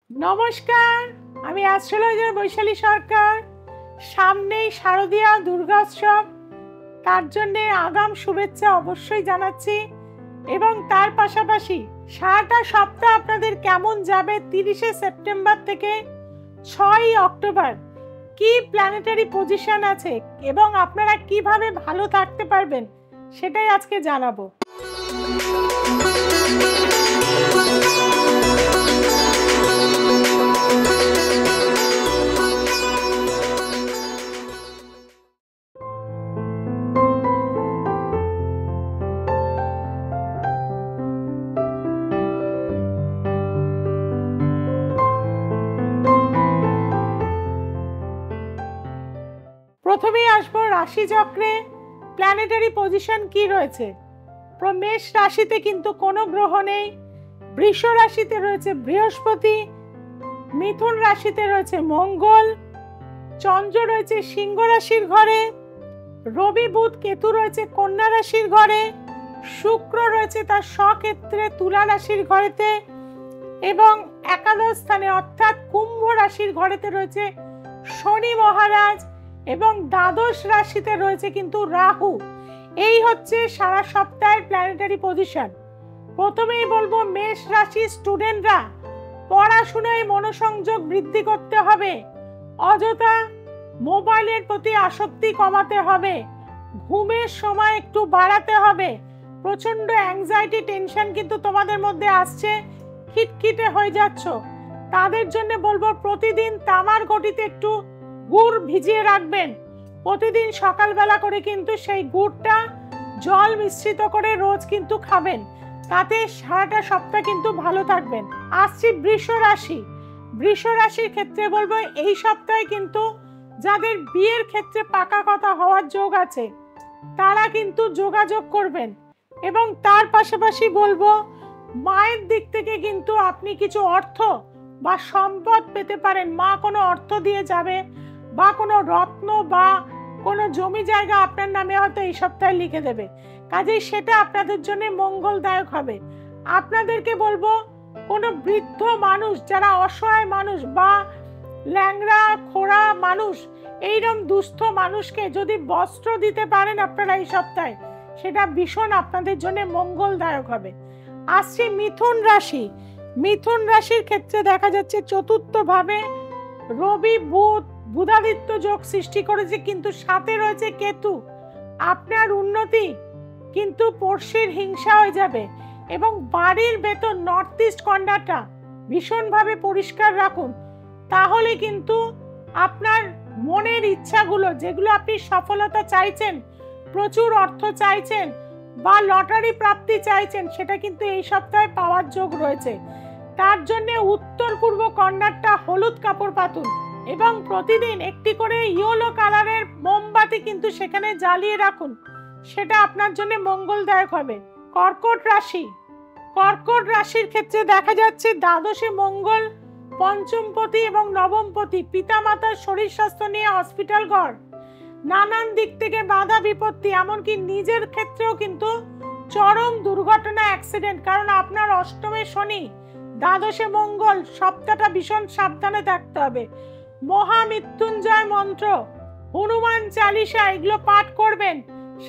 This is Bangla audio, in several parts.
নমস্কার, আমি অ্যাস্ট্রোলজার বৈশালী সরকার। সামনেই শারদীয়া দুর্গোৎসব, তার জন্যে আগাম শুভেচ্ছা অবশ্যই জানাচ্ছি। এবং তার পাশাপাশি সারাটা সপ্তাহ আপনাদের কেমন যাবে 30শে সেপ্টেম্বর থেকে 6ই অক্টোবর, কি প্ল্যানেটারি পজিশন আছে এবং আপনারা কিভাবে ভালো থাকতে পারবেন সেটাই আজকে জানাবো। প্রথমেই আসবো রাশি চক্রে প্ল্যানেটারি পজিশন কি রয়েছে। মেষ রাশিতে কিন্তু কোনো গ্রহ নেই, বৃষ রাশিতে রয়েছে বৃহস্পতি, মিথুন রাশিতে রয়েছে মঙ্গল, চন্দ্র রয়েছে সিংহ রাশির ঘরে, রবি বুধ কেতু রয়েছে কন্যা রাশির ঘরে, শুক্র রয়েছে তার স্বক্ষেত্রে তুলা রাশির ঘরেতে, এবং একাদশ স্থানে অর্থাৎ কুম্ভ রাশির ঘরেতে রয়েছে শনি মহারাজ, এবং দ্বাদশ রাশিতে রয়েছে কিন্তু রাহু। এই হচ্ছে সারা সপ্তাহের প্ল্যানেটারি পজিশন। প্রথমেই বলবো মেষ রাশি স্টুডেন্টরা পড়াশোনায় মনোসংযোগ বৃদ্ধি করতে হবে, অযথা মোবাইলের প্রতি আসক্তি কমাতে হবে, ঘুমের সময় একটু বাড়াতে হবে। প্রচন্ড অ্যাংজাইটি টেনশন কিন্তু তোমাদের মধ্যে আসছে, খিটখিটে হয়ে যাচ্ছ, তাদের জন্য বলবো প্রতিদিন তামার ঘটিতে একটু গুড় ভিজিয়ে রাখবেন। প্রতিদিন সকালবেলা করে কিন্তু সেই গুড়টা জল মিশ্রিত করে রোজ কিন্তু খাবেন, তাতে সারাটা সপ্তাহ কিন্তু ভালো থাকবেন। আসছি বৃষ রাশি। বৃষ রাশির ক্ষেত্রে বলবো এই সপ্তাহে কিন্তু যাদের বিয়ের ক্ষেত্রে পাকা কথা হওয়ার যোগ আছে তারা কিন্তু যোগাযোগ করবেন। এবং তার পাশাপাশি বলবো মায়ের দিক থেকে কিন্তু আপনি কিছু অর্থ বা সম্পদ পেতে পারেন। মা কোনো অর্থ দিয়ে যাবে বা কোনো রত্ন বা কোনো জমি জায়গা আপনার নামে হয়তো এই সপ্তাহে লিখে দেবে, কাজেই সেটা আপনাদের জন্য মঙ্গলদায়ক হবে। আপনাদেরকে বলবো কোনো বৃদ্ধ মানুষ, যারা অসহায় মানুষ বা ল্যাংড়া খোড়া মানুষ, এইরকম দুস্থ মানুষকে যদি বস্ত্র দিতে পারেন আপনারা এই সপ্তাহে, সেটা ভীষণ আপনাদের জন্য মঙ্গলদায়ক হবে। আসছে মিথুন রাশি। মিথুন রাশির ক্ষেত্রে দেখা যাচ্ছে চতুর্থ ভাবে রবি বুধ বুধাদিত্য যোগ সৃষ্টি করেছে, কিন্তু সাথে রয়েছে কেতু। আপনার উন্নতি কিন্তু পড়শির হিংসা হয়ে যাবে। এবং বাড়ির ভেতর নর্থ ইস্ট কর্নারটা ভীষণভাবে পরিষ্কার রাখুন, তাহলে কিন্তু আপনার মনের ইচ্ছাগুলো, যেগুলো আপনি সফলতা চাইছেন, প্রচুর অর্থ চাইছেন বা লটারি প্রাপ্তি চাইছেন, সেটা কিন্তু এই সপ্তাহে পাওয়ার যোগ রয়েছে। তার জন্য উত্তর পূর্ব কর্নারটা হলুদ কাপড় পাতুন এবং প্রতিদিন একটি করে ইয়েলো কালারের মোমবাতি কিন্তু সেখানে জ্বালিয়ে রাখুন, সেটা আপনার জন্য মঙ্গলদায়ক হবে। কর্কট রাশি। কর্কট রাশির ক্ষেত্রে দেখা যাচ্ছে দ্বাদশে মঙ্গল, পঞ্চমপতি এবং নবমপতি, পিতামাতার শরীর স্বাস্থ্য নিয়ে হসপিটাল ঘর, নানান দিক থেকে বাধা বিপত্তি, এমনকি নিজের ক্ষেত্রেও কিন্তু চরম দুর্ঘটনা, অ্যাক্সিডেন্ট, কারণ আপনার অষ্টমে শনি, দ্বাদশে মঙ্গল, সপ্তাহটা ভীষণ সাবধানে থাকতে হবে। মহামৃত্যুঞ্জয় মন্ত্র, হনুমান চালিসা, এগুলো পাঠ করবেন।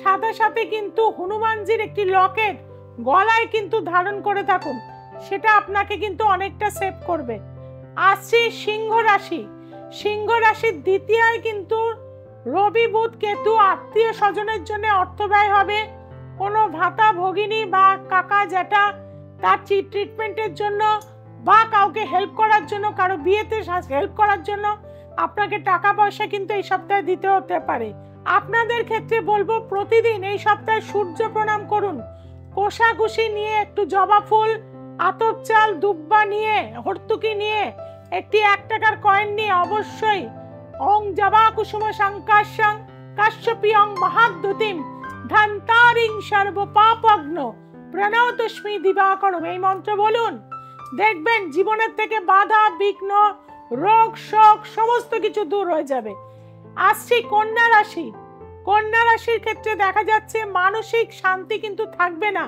সাথে সাথে কিন্তু হনুমানজির একটি লকেট গলায় কিন্তু ধারণ করে থাকুন, সেটা আপনাকে কিন্তু অনেকটা সেভ করবে। আসছি সিংহ রাশি। সিংহ রাশির দ্বিতীয়ায় কিন্তু রবি বুধ কেতু, আত্মীয় স্বজনের জন্য অর্থ ব্যয় হবে। কোনো ভাতা ভগিনী বা কাকা জ্যাঠা তার ট্রিটমেন্টের জন্য বা কাউকে হেল্প করার জন্য, কারো বিয়েতে হেল্প করার জন্য আপনাকে টাকা পয়সা কিন্তু এই সপ্তাহে দিতে হতে পারে। আপনাদের ক্ষেত্রে বলবো প্রতিদিন এই সপ্তাহে সূর্য প্রণাম করুন, কোষাকুষি নিয়ে একটু জবা ফুল, আতপ চাল, দুব্বা নিয়ে, হর্তুকি নিয়ে, একটি 1 টাকার কয়েন নিয়ে অবশ্যই ওং জবা কুসুম সংকাশং কাশ্যপিয়ং মহাদ্যুতিম ধন্তারিং সর্ব পাপগ্ন প্রণতস্মি দিবাকরম, এই মন্ত্র বলুন, দেখবেন জীবনের থেকে বাধা বিঘ্ন, রোগ শোক সমস্ত কিছু দূর হয়ে যাবে। আসছি কন্যা রাশি। কন্যা রাশির ক্ষেত্রে দেখা যাচ্ছে মানসিক শান্তি কিন্তু থাকবে না,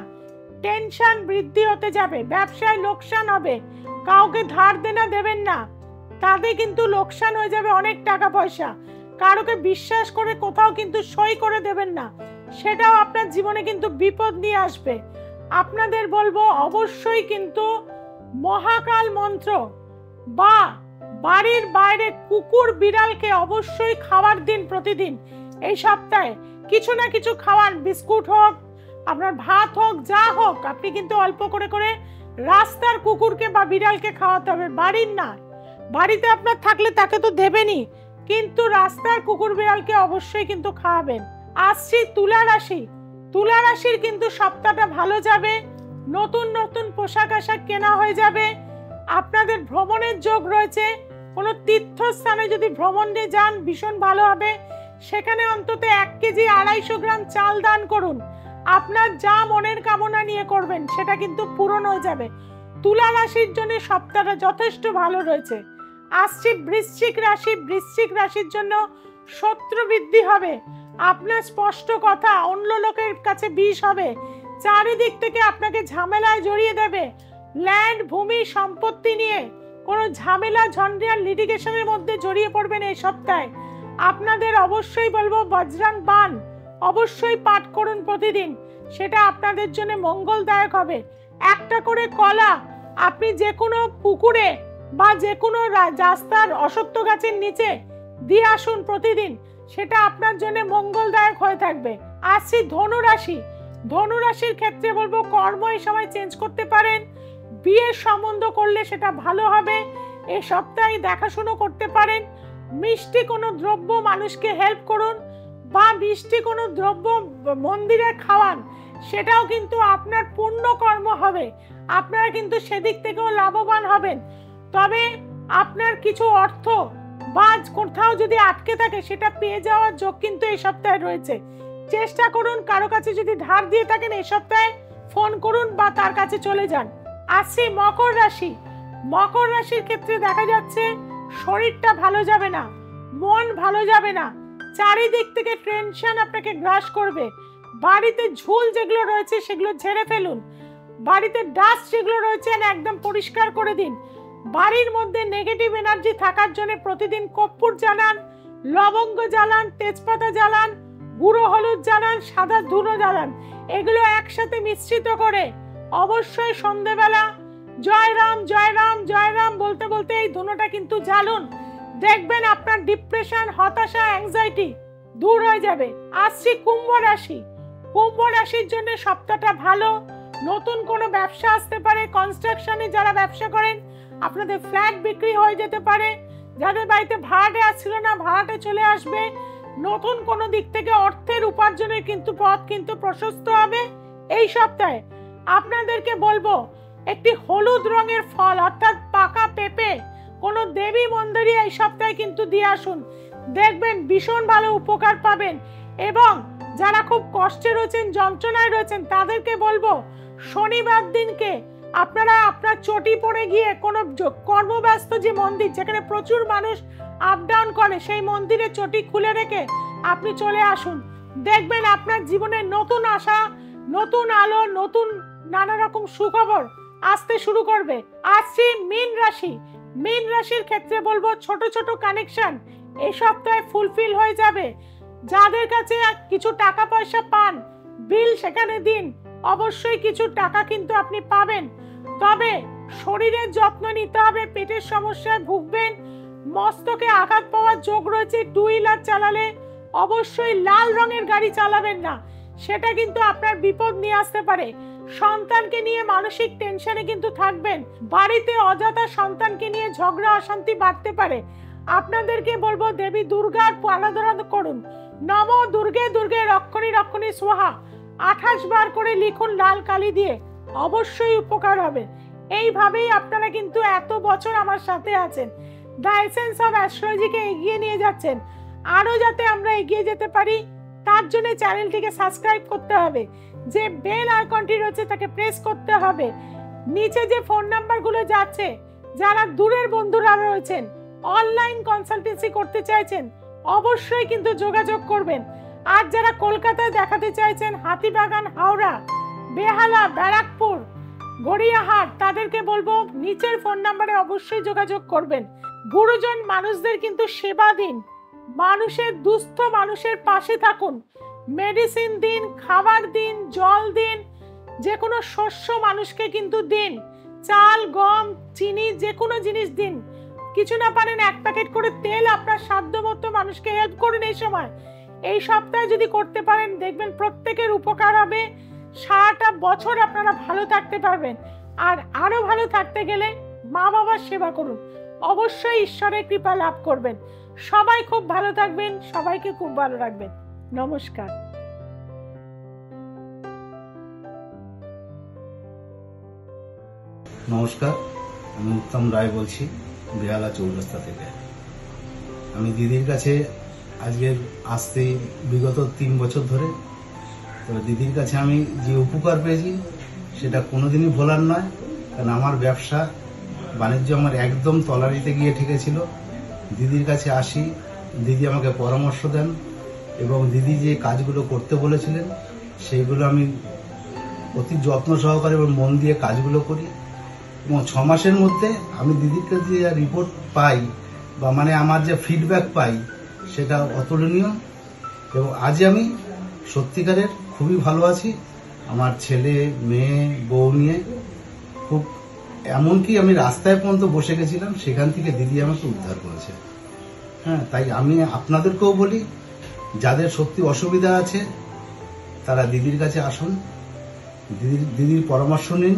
টেনশন বৃদ্ধি হতে যাবে, ব্যবসায় লোকসান হবে, কাউকে ধার দেনা দেবেন না, তাতে কিন্তু লোকসান হয়ে যাবে অনেক টাকা পয়সা। কারোকে বিশ্বাস করে কোথাও কিন্তু সই করে দেবেন না, সেটাও আপনার জীবনে কিন্তু বিপদ নিয়ে আসবে। আপনাদের বলবো অবশ্যই কিন্তু মহাকাল মন্ত্র বা বাড়ির বাইরে কুকুর বিড়ালকে অবশ্যই খাবার দিন প্রতিদিন। এই সপ্তাহে কিছু না কিছু খাওয়ান, বিস্কুট হোক, আপনার ভাত হোক, যা হোক, আপনি কিন্তু অল্প করে করে রাস্তার কুকুরকে বা বিড়ালকে খাওয়াতে হবে, বাড়ির না। বাড়িতে আপনার থাকলে তাকে তো দেবেনই, কিন্তু রাস্তার কুকুর বিড়ালকে অবশ্যই কিন্তু খাওয়াবেন। আসছি তুলা রাশি। তুলা রাশির কিন্তু সপ্তাহটা ভালো যাবে, নতুন নতুন পোশাক আশাক কেনা হয়ে যাবে, আপনাদের ভ্রমণের যোগ রয়েছে। কোনো তীর্থস্থানে যদি ভ্রমণে যান ভীষণ ভালো হবে, সেখানে অন্তত 1 কেজি 250 গ্রাম চাল দান করুন। আপনার যা মনের কামনা নিয়ে করবেন সেটা কিন্তু পূরণ হয়ে যাবে। তুলা রাশির জন্য সপ্তাহটা যথেষ্ট ভালো রয়েছে। আসছে বৃশ্চিক রাশি। বৃশ্চিক রাশির জন্য শত্রু বৃদ্ধি হবে, আপনার স্পষ্ট কথা অন্য লোকের কাছে বিষ হবে, চারিদিক থেকে আপনাকে ঝামেলায় জড়িয়ে দেবে। ল্যান্ড, ভূমি, সম্পত্তি নিয়ে কোনো ঝামেলা, ঝঞ্ঝাট, লিটিগেশনের মধ্যে জড়িয়ে পড়বেন এই সপ্তাহে। আপনাদের অবশ্যই বলবো বজ্রাং বাণ অবশ্যই পাঠ করুন প্রতিদিন, সেটা আপনাদের জন্য মঙ্গলদায়ক হবে। একটা করে কলা আপনি যে কোনো পুকুরে বা যে কোনো রাস্তার অশ্বত্থ গাছের নিচে দিয়ে আসুন প্রতিদিন, সেটা আপনার জন্য মঙ্গলদায়ক হয়ে থাকবে। আসছি ধনু রাশি। ধনু রাশির ক্ষেত্রে বলবো কর্ম এই সময় চেঞ্জ করতে পারেন, বিয়ের সম্বন্ধ করলে সেটা ভালো হবে, এই সপ্তাহে দেখাশুনো করতে পারেন। মিষ্টি কোনো দ্রব্য মানুষকে হেল্প করুন বা মিষ্টি কোনো দ্রব্য মন্দিরে খাওয়ান, সেটাও কিন্তু আপনার পুণ্য কর্ম হবে, আপনারা কিন্তু সেদিক থেকেও লাভবান হবেন। তবে আপনার কিছু অর্থ বা কোথাও যদি আটকে থাকে সেটা পেয়ে যাওয়ার যোগ কিন্তু এই সপ্তাহে রয়েছে। চেষ্টা করুন, কারো কাছে যদি ধার দিয়ে থাকেন এই সপ্তাহে ফোন করুন বা তার কাছে চলে যান। আসছি মকর রাশি। মকর রাশির ক্ষেত্রে দেখা যাচ্ছে শরীরটা ভালো যাবে না, মন ভালো যাবে না, চারিদিক থেকে টেনশন আপনাকে গ্রাস করবে। বাড়িতে ঝুল যেগুলো রয়েছে সেগুলো ঝেড়ে ফেলুন, বাড়িতে ডাস্ট যেগুলো রয়েছে একদম পরিষ্কার করে দিন। বাড়ির মধ্যে নেগেটিভ এনার্জি থাকার জন্য প্রতিদিন কর্পূর জ্বালান, লবঙ্গ জ্বালান, তেজপাতা জ্বালান, গুঁড়ো হলুদ জ্বালান, সাদা ধুনো জ্বালান, এগুলো একসাথে মিশ্রিত করে অবশ্যই সন্ধ্যেবেলা জয় রাম জয় রাম জয় রাম বলতে বলতে এই ধুনোটা কিন্তু জ্বালুন। দেখবেন আপনার ডিপ্রেশন, হতাশা, অ্যাংজাইটি দূর হয়ে যাবে। আসছি কুম্ভ রাশি। কুম্ভ রাশির জন্য সপ্তাহটা ভালো, নতুন কোনো ব্যবসা আসতে পারে, কনস্ট্রাকশনে যারা ব্যবসা করেন আপনাদের ফ্ল্যাট বিক্রি হয়ে যেতে পারে, যাদের বাড়িতে ভাড়াটে আসছিল না ভাড়াটে চলে আসবে, নতুন কোনো দিক থেকে অর্থের উপার্জনের কিন্তু পথ কিন্তু প্রশস্ত হবে এই সপ্তাহে। আপনাদেরকে বলবো একটি হলুদ রঙের ফল অর্থাৎ পাকা পেঁপে কোনো দেবী মন্দিরে এই সপ্তাহে কিন্তু দিয়ে আসুন, দেখবেন ভীষণ ভালো উপকার পাবেন। এবং যারা খুব কষ্টে রয়েছেন, যন্ত্রণায় রয়েছেন, তাদেরকে বলবো শনিবার দিনকে আপনারা আপনার চটি পড়ে গিয়ে কোনো কর্মব্যস্ত যে মন্দির যেখানে প্রচুর মানুষ আপ ডাউন করে সেই মন্দিরে চটি খুলে রেখে আপনি চলে আসুন, দেখবেন আপনার জীবনে নতুন আশা, নতুন আলো, নতুন নানা রকম সুখবর আসতে শুরু করবে। আসছি মীন রাশি। মীন রাশির ক্ষেত্রে বলবো ছোট ছোট কানেকশন এই সপ্তাহে ফুলফিল হয়ে যাবে। যাদের কাছে কিছু টাকা পয়সা পান, বিল সেখানে দিন, অবশ্যই কিছু টাকা কিন্তু আপনি পাবেন। তবে শরীরের যত্ন নিতে হবে, পেটের সমস্যায় ভুগবেন, মস্তকে আঘাত পাওয়ার যোগ রয়েছে। টু হুইলার চালালে অবশ্যই লাল রঙের গাড়ি চালাবেন না, সেটা কিন্তু আপনার বিপদ নিয়ে আসতে পারে। সন্তানকে নিয়ে মানসিক টেনশনে কিন্তু থাকবেন, বাড়িতে অযথা সন্তানকে নিয়ে ঝগড়া অশান্তি বাড়তে পারে। আপনাদেরকে বলবো দেবী দুর্গার আরাধনা করুন, নম দুর্গে দুর্গে রক্ষণী রক্ষণী স্বাহা 28 বার করে লিখুন লাল কালি দিয়ে, অবশ্যই উপকার হবে। এইভাবেই আপনারা কিন্তু এত বছর আমার সাথে আছেন, দ্য এসেন্স অফ অ্যাস্ট্রোলজিকে এগিয়ে নিয়ে যাচ্ছেন। আরো যাতে আমরা এগিয়ে যেতে পারি তার জন্য চ্যানেলটিকে সাবস্ক্রাইব করতে হবে, যে বেল আইকনটি রয়েছে তাকে প্রেস করতে হবে। নিচে যে ফোন নাম্বারগুলো যাচ্ছে, যারা দূরের বন্ধুরা রয়েছেন অনলাইন কনসালটেন্সি করতে চাইছেন অবশ্যই কিন্তু যোগাযোগ করবেন। আর যারা কলকাতায় দেখাতে চাইছেন হাতিবাগান, হাওড়া বেহালা, ব্যারাকপুর, গড়িয়াহাট, তাদেরকে বলবো নিচের ফোন নাম্বারে অবশ্যই যোগাযোগ করবেন। গুরুজন মানুষদের কিন্তু সেবা দিন, মানুষের দুস্থ মানুষের পাশে থাকুন, মেডিসিন দিন, খাবার দিন, জল দিন, যে কোনো শস্য মানুষকে কিন্তু দিন, চাল, গম, চিনি, যে কোনো জিনিস দিন। কিছু না পারেন 1 প্যাকেট করে তেল আপনার সাধ্যমতো মানুষকে হেল্প করুন। এই সময়, এই সপ্তাহে যদি করতে পারেন দেখবেন প্রত্যেকের উপকার হবে, সারাটা বছর আপনারা ভালো থাকতে পারবেন। আর আরো ভালো থাকতে গেলে মা বাবার সেবা করুন, অবশ্যই ঈশ্বরের কৃপা লাভ করবেন। সবাই খুব ভালো থাকবেন, সবাইকে খুব ভালো রাখবেন। নমস্কার। নমস্কার, আমি উত্তম রায় বলছি বেহালা চৌরাস্তা থেকে। আমি দিদির কাছে আজকের আসতে বিগত 3 বছর ধরে, তো দিদির কাছে আমি যে উপকার পেয়েছি সেটা কোনোদিনই ভোলার নয়। কারণ আমার ব্যবসা বাণিজ্য আমার একদম তলানিতে গিয়ে ঠেকেছিল। দিদির কাছে আসি, দিদি আমাকে পরামর্শ দেন এবং দিদি যে কাজগুলো করতে বলেছিলেন সেইগুলো আমি অতি যত্ন সহকারে এবং মন দিয়ে কাজগুলো করি। এবং 6 মাসের মধ্যে আমি দিদির কাছে যে রিপোর্ট পাই বা মানে আমার যে ফিডব্যাক পাই সেটা অতুলনীয়। এবং আজ আমি সত্যিকারের খুবই ভালো আছি। আমার ছেলে, মেয়ে, বউ নিয়ে খুব, এমনকি আমি রাস্তায় পর্যন্ত বসে গেছিলাম, সেখান থেকে দিদি আমাকে উদ্ধার করেছে। হ্যাঁ, তাই আমি আপনাদেরকেও বলি, যাদের সত্যি অসুবিধা আছে তারা দিদির কাছে আসুন, দিদির পরামর্শ নিন।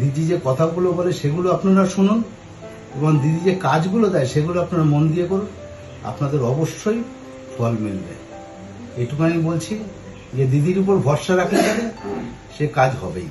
দিদি যে কথাগুলো বলে সেগুলো আপনারা শুনুন এবং দিদি যে কাজগুলো দেয় সেগুলো আপনারা মন দিয়ে করুন, আপনাদের অবশ্যই ফল মিলবে। এটুকু আমি বলছি যে দিদির উপর ভরসা রাখলে সে কাজ হবেই।